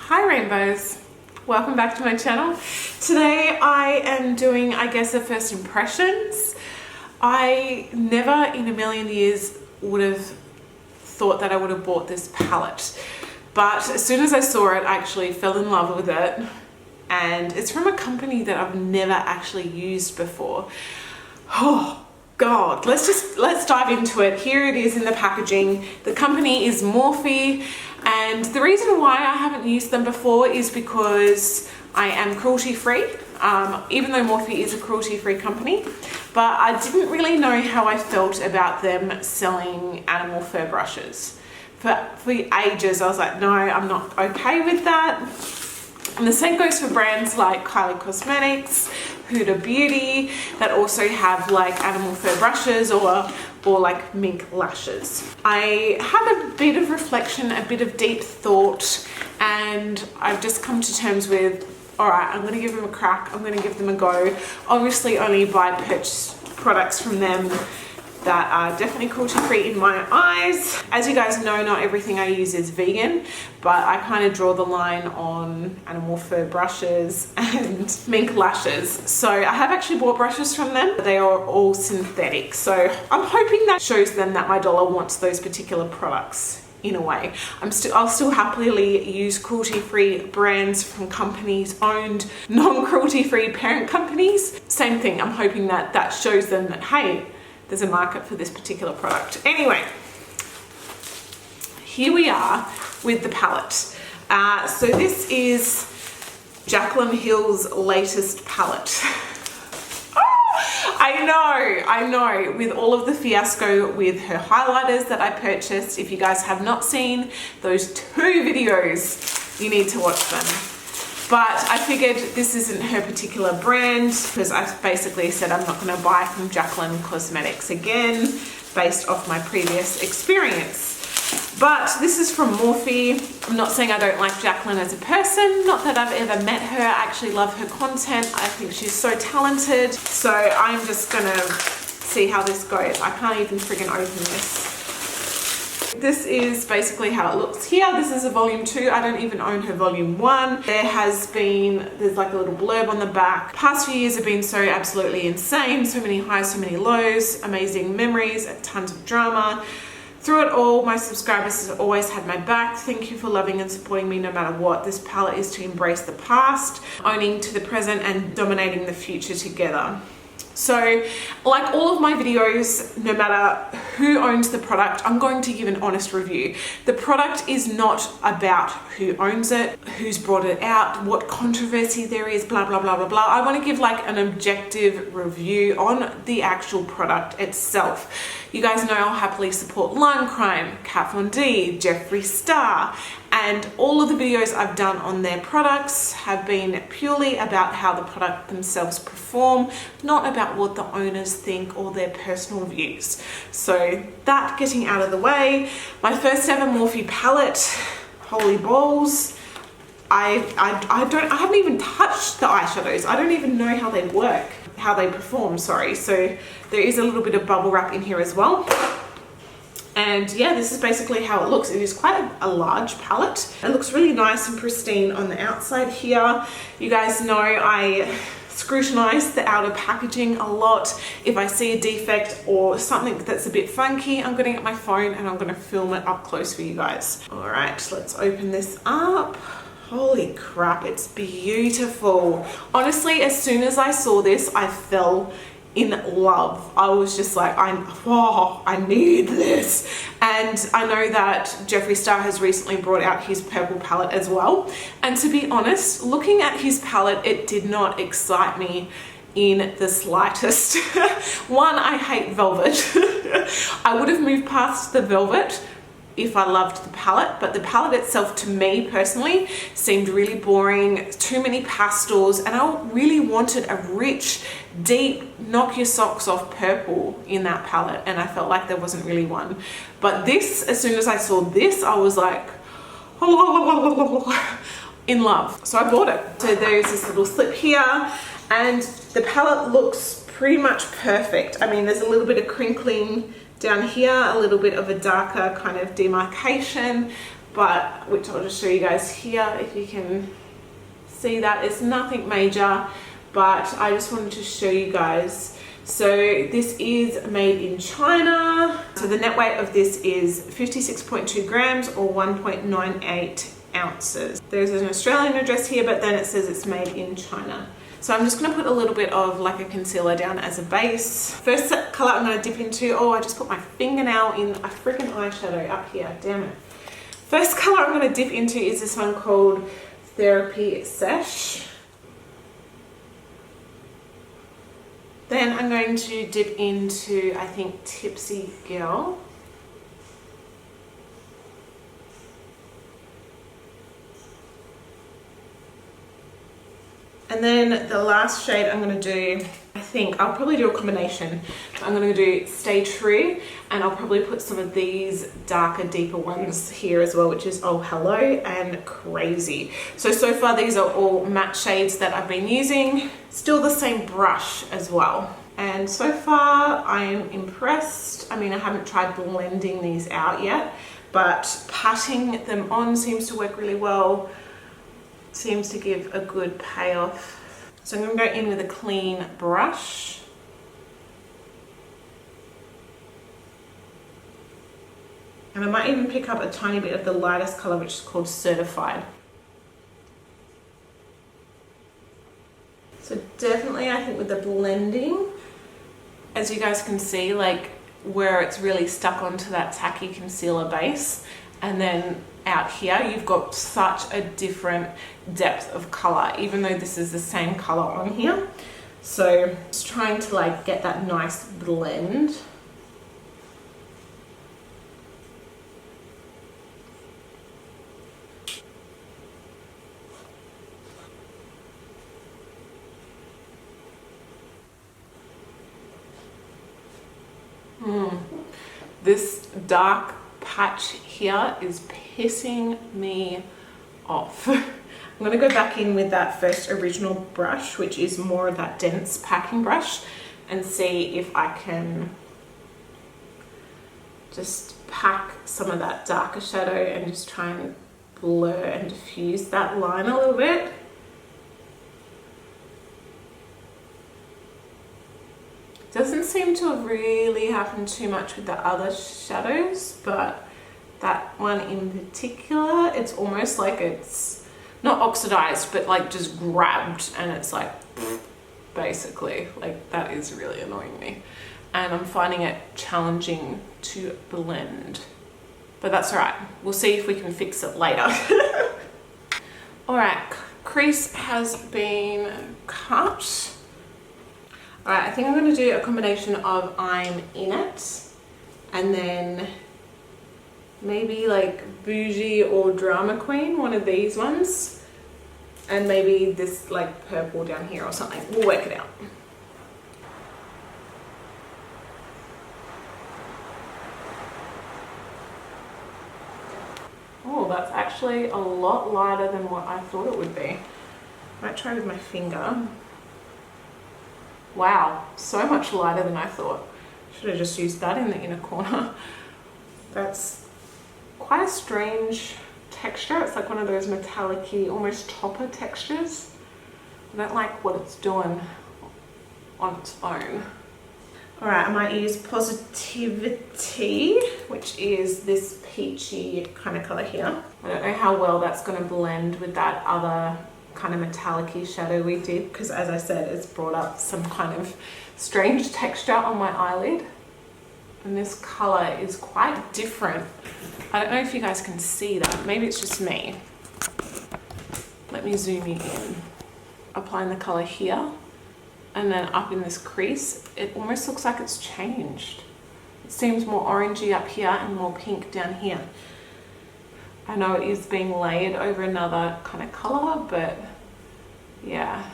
Hi rainbows, welcome back to my channel. Today I am doing, I guess, a first impressions. I never in a million years would have thought that I would have bought this palette, but as soon as I saw it, I actually fell in love with it. And it's from a company that I've never actually used before. Oh God, let's dive into it. Here it is in the packaging. The company is MORPHE, and the reason why I haven't used them before is because I am cruelty free, even though MORPHE is a cruelty free company, but I didn't really know how I felt about them selling animal fur brushes. For ages I was like, no, I'm not okay with that. And the same goes for brands like Kylie Cosmetics, Huda Beauty, that also have like animal fur brushes or like mink lashes. I had a bit of reflection, a bit of deep thought, and I've just come to terms with, all right, I'm gonna give them a crack, I'm gonna give them a go. Obviously only buy purchase products from them that are definitely cruelty free in my eyes. As you guys know, not everything I use is vegan, but I kind of draw the line on animal fur brushes and mink lashes. So I have actually bought brushes from them, but they are all synthetic. So I'm hoping that shows them that my dollar wants those particular products. In a way, I'll still happily use cruelty-free brands from companies owned non-cruelty-free parent companies. Same thing, I'm hoping that that shows them that, hey, there's a market for this particular product. Anyway, here we are with the palette. So this is Jaclyn Hill's latest palette. I know, with all of the fiasco with her highlighters that I purchased. If you guys have not seen those two videos, you need to watch them. But I figured this isn't her particular brand because I basically said I'm not going to buy from Jaclyn Cosmetics again based off my previous experience. But this is from MORPHE. I'm not saying I don't like Jaclyn as a person, not that I've ever met her. I actually love her content. I think she's so talented. So I'm just gonna see how this goes. I can't even friggin' open this. This is basically how it looks here. This is a volume 2. I don't even own her volume 1. There's like a little blurb on the back. Past few years have been so absolutely insane. So many highs, so many lows, amazing memories, tons of drama. Through it all, my subscribers have always had my back. Thank you for loving and supporting me no matter what. This palette is to embrace the past, owning to the present, and dominating the future together. So, like all of my videos, no matter who owns the product, I'm going to give an honest review. The product is not about who owns it, who's brought it out, what controversy there is, blah, blah, blah, blah, blah. I want to give like an objective review on the actual product itself. You guys know I'll happily support Line Crime, Kat Von D, Jeffree Star, and all of the videos I've done on their products have been purely about how the product themselves perform, not about what the owners think or their personal views. So that getting out of the way, my first ever MORPHE palette, holy balls. I haven't even touched the eyeshadows. I don't even know how they work, how they perform, sorry. So there is a little bit of bubble wrap in here as well. And yeah, this is basically how it looks. It is quite a large palette. It looks really nice and pristine on the outside here. You guys know I scrutinize the outer packaging a lot. If I see a defect or something that's a bit funky, I'm gonna get my phone and I'm gonna film it up close for you guys. All right, let's open this up. Holy crap, it's beautiful. Honestly, as soon as I saw this, I fell in love. I was just like, I need this. And I know that Jeffree Star has recently brought out his purple palette as well. And to be honest, looking at his palette, it did not excite me in the slightest. One, I hate velvet. I would have moved past the velvet if I loved the palette, but the palette itself to me personally seemed really boring, too many pastels, and I really wanted a rich, deep, knock your socks off purple in that palette, and I felt like there wasn't really one. But this, as soon as I saw this, I was like, in love. So I bought it. So there's this little slip here, and the palette looks pretty much perfect. I mean, there's a little bit of crinkling down here, a little bit of a darker kind of demarcation, but which I'll just show you guys here if you can see that. It's nothing major, but I just wanted to show you guys. So this is made in China. So the net weight of this is 56.2 grams or 1.98 ounces. There's an Australian address here, but then it says it's made in China. So I'm just going to put a little bit of like a concealer down as a base. First color I'm going to dip into, oh, I just put my fingernail in a freaking eyeshadow up here, damn it. First color I'm going to dip into is this one called Therapy Sesh. Then I'm going to dip into, I think, Tipsy Girl. And then the last shade I'm going to do, I think I'll probably do a combination. I'm going to do Stay True, and I'll probably put some of these darker, deeper ones here as well, which is Oh Hello and Crazy. So far these are all matte shades that I've been using. Still the same brush as well. And so far I'm impressed. I mean, I haven't tried blending these out yet, but patting them on seems to work really well. Seems to give a good payoff. So I'm going to go in with a clean brush. And I might even pick up a tiny bit of the lightest color, which is called Certified. So definitely, I think with the blending, as you guys can see, like where it's really stuck onto that tacky concealer base, and then out here you've got such a different depth of color, even though this is the same color on here. So just trying to like get that nice blend. This dark patch here is pissing me off. I'm going to go back in with that first original brush, which is more of that dense packing brush, and see if I can just pack some of that darker shadow and just try and blur and diffuse that line a little bit. Doesn't seem to have really happened too much with the other shadows, but that one in particular, it's almost like it's not oxidized, but like just grabbed, and it's like basically, like that is really annoying me, and I'm finding it challenging to blend, but that's all right. We'll see if we can fix it later. All right, crease has been cut. All right, I think I'm going to do a combination of I'm In It and then maybe like Bougie or Drama Queen, one of these ones, and maybe this like purple down here or something. We'll work it out. Oh, that's actually a lot lighter than what I thought it would be. Might try with my finger. Wow, so much lighter than I thought. Should have just used that in the inner corner. That's quite a strange texture. It's like one of those metallic-y, almost topper textures. I don't like what it's doing on its own. All right, I might use Positivity, which is this peachy kind of color here. I don't know how well that's going to blend with that other kind of metallic-y shadow we did, because as I said, it's brought up some kind of strange texture on my eyelid, and this color is quite different. I don't know if you guys can see that. Maybe it's just me. Let me zoom you in. Applying the color here and then up in this crease, it almost looks like it's changed. It seems more orangey up here and more pink down here. I know it is being layered over another kind of color, but yeah.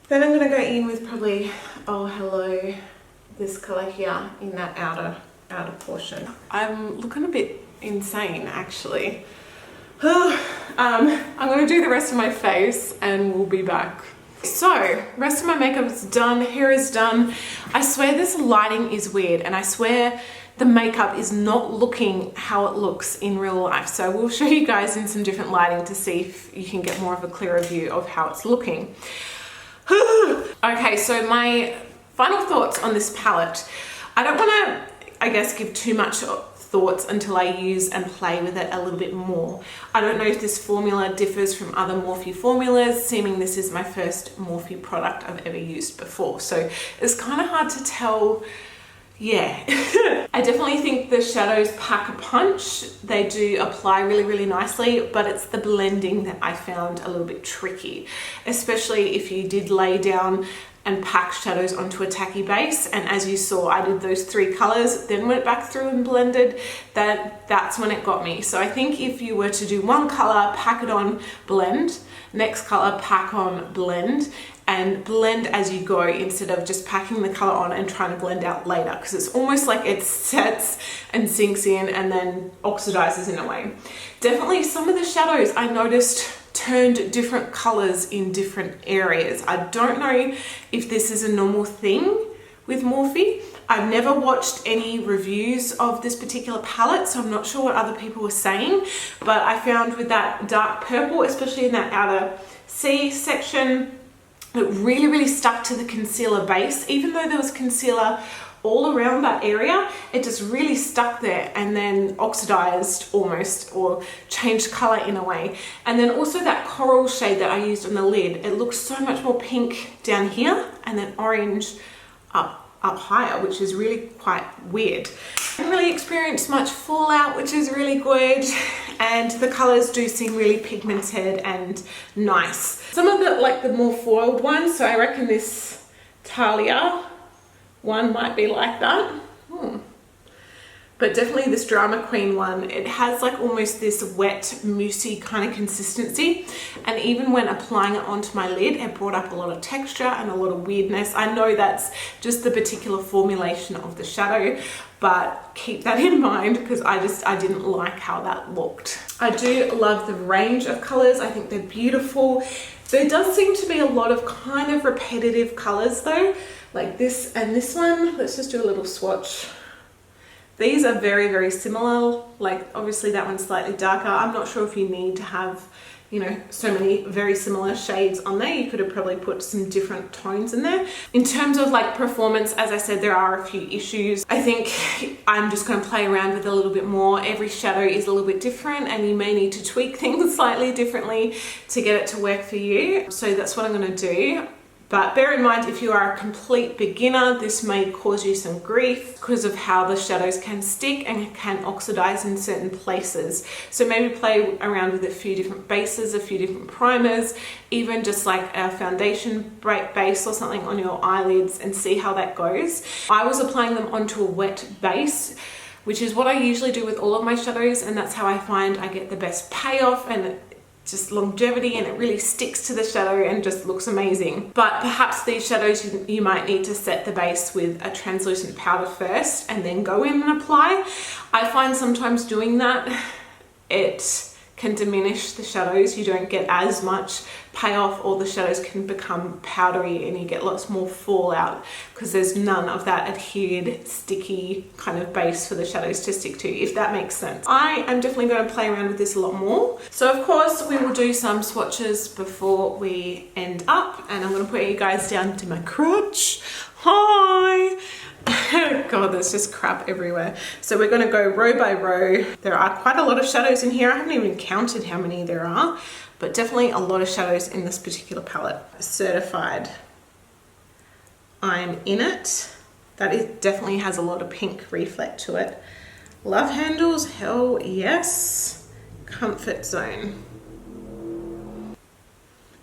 Then I'm going to go in with probably Oh Hello, this color here in that outer portion. I'm looking a bit insane actually. I'm going to do the rest of my face and we'll be back. So, rest of my makeup is done, hair is done. I swear this lighting is weird, and I swear the makeup is not looking how it looks in real life. So we'll show you guys in some different lighting to see if you can get more of a clearer view of how it's looking. Okay, so my final thoughts on this palette. I don't want to, I guess, give too much thoughts until I use and play with it a little bit more. I don't know if this formula differs from other Morphe formulas, seeming this is my first Morphe product I've ever used before. So it's kind of hard to tell. Yeah, I definitely think the shadows pack a punch. They do apply really, really nicely, but it's the blending that I found a little bit tricky, especially if you did lay down and pack shadows onto a tacky base. And as you saw, I did those 3 colors, then went back through and blended. That's when it got me. So I think if you were to do one color, pack it on, blend, next color, pack on, blend, and blend as you go instead of just packing the color on and trying to blend out later, because it's almost like it sets and sinks in and then oxidizes in a way. Definitely some of the shadows I noticed turned different colors in different areas. I don't know if this is a normal thing with Morphe. I've never watched any reviews of this particular palette, so I'm not sure what other people were saying, but I found with that dark purple, especially in that outer C section, it really, really stuck to the concealer base. Even though there was concealer all around that area, it just really stuck there and then oxidized almost, or changed color in a way. And then also that coral shade that I used on the lid, it looks so much more pink down here and then orange up higher, which is really quite weird. I haven't really experienced much fallout, which is really good, and the colors do seem really pigmented and nice. Some of the, like the more foiled ones, so I reckon this Talia one might be like that. But definitely this Drama Queen one, it has like almost this wet, moussey kind of consistency. And even when applying it onto my lid, it brought up a lot of texture and a lot of weirdness. I know that's just the particular formulation of the shadow, but keep that in mind because I didn't like how that looked. I do love the range of colors. I think they're beautiful. There does seem to be a lot of kind of repetitive colors though, like this and this one. Let's just do a little swatch. These are very, very similar. Like obviously that one's slightly darker. I'm not sure if you need to have, you know, so many very similar shades on there. You could have probably put some different tones in there. In terms of like performance, as I said, there are a few issues. I think I'm just going to play around with it a little bit more. Every shadow is a little bit different and you may need to tweak things slightly differently to get it to work for you. So that's what I'm going to do. But bear in mind, if you are a complete beginner, this may cause you some grief because of how the shadows can stick and can oxidize in certain places. So maybe play around with a few different bases, a few different primers, even just like a foundation base or something on your eyelids and see how that goes. I was applying them onto a wet base, which is what I usually do with all of my shadows, and that's how I find I get the best payoff and just longevity, and it really sticks to the shadow and just looks amazing. But perhaps these shadows you might need to set the base with a translucent powder first and then go in and apply. I find sometimes doing that, it can diminish the shadows. You don't get as much payoff, or the shadows can become powdery and you get lots more fallout because there's none of that adhered, sticky kind of base for the shadows to stick to, if that makes sense. I am definitely going to play around with this a lot more. So of course we will do some swatches before we end up, and I'm going to put you guys down to my crotch. Hi! God, there's just crap everywhere. So we're going to go row by row. There are quite a lot of shadows in here. I haven't even counted how many there are, but definitely a lot of shadows in this particular palette. Certified I'm in it. That definitely has a lot of pink reflect to it. Love handles, hell yes. Comfort zone.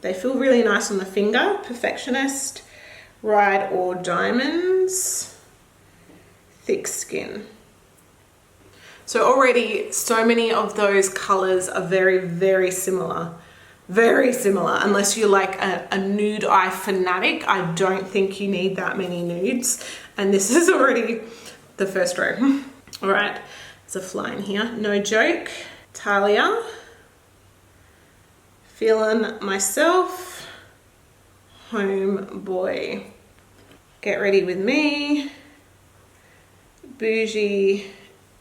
They feel really nice on the finger. Perfectionist, Ride or Diamonds. Thick skin. So already so many of those colors are very, very similar. Very similar. Unless you're like a nude eye fanatic, I don't think you need that many nudes. And this is already the first row. All right, there's a fly in here. No Joke. Talia. Feeling Myself. Tomboy, Get Ready With Me, Bougie,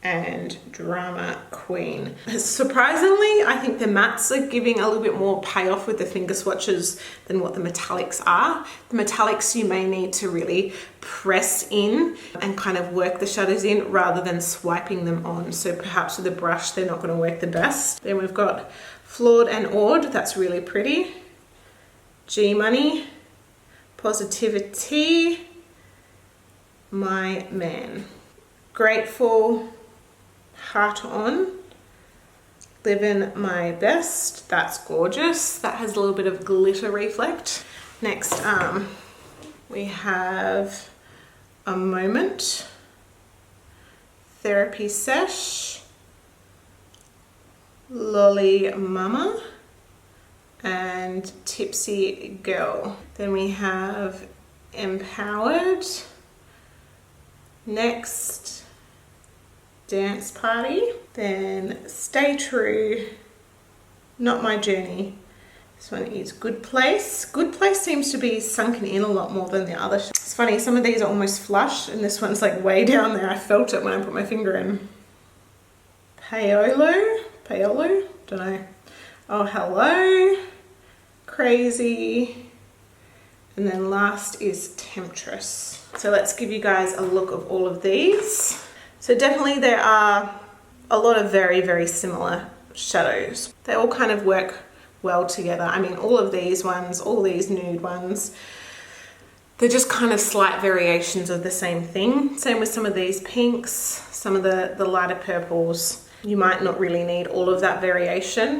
and Drama Queen. Surprisingly, I think the mattes are giving a little bit more payoff with the finger swatches than what the metallics are. The metallics you may need to really press in and kind of work the shadows in rather than swiping them on. So perhaps with a brush, they're not gonna work the best. Then we've got Flawed and Awed, that's really pretty. G Money, Positivity, My Man. Grateful, Heart On, Living My Best, that's gorgeous. That has a little bit of glitter reflect. Next, we have A Moment, Therapy Sesh, Lolly Mama, and Tipsy Girl. Then we have Empowered. Next, Dance Party. Then Stay True, Not My Journey. This one is Good Place. Good Place seems to be sunken in a lot more than the other. It's funny, some of these are almost flush and this one's like way down there. I felt it when I put my finger in. Paolo, don't know. Oh Hello, Crazy, and then last is Temptress. So let's give you guys a look of all of these. So definitely there are a lot of very, very similar shadows. They all kind of work well together. I mean, all of these ones, all these nude ones, they're just kind of slight variations of the same thing. Same with some of these pinks, some of the lighter purples. You might not really need all of that variation.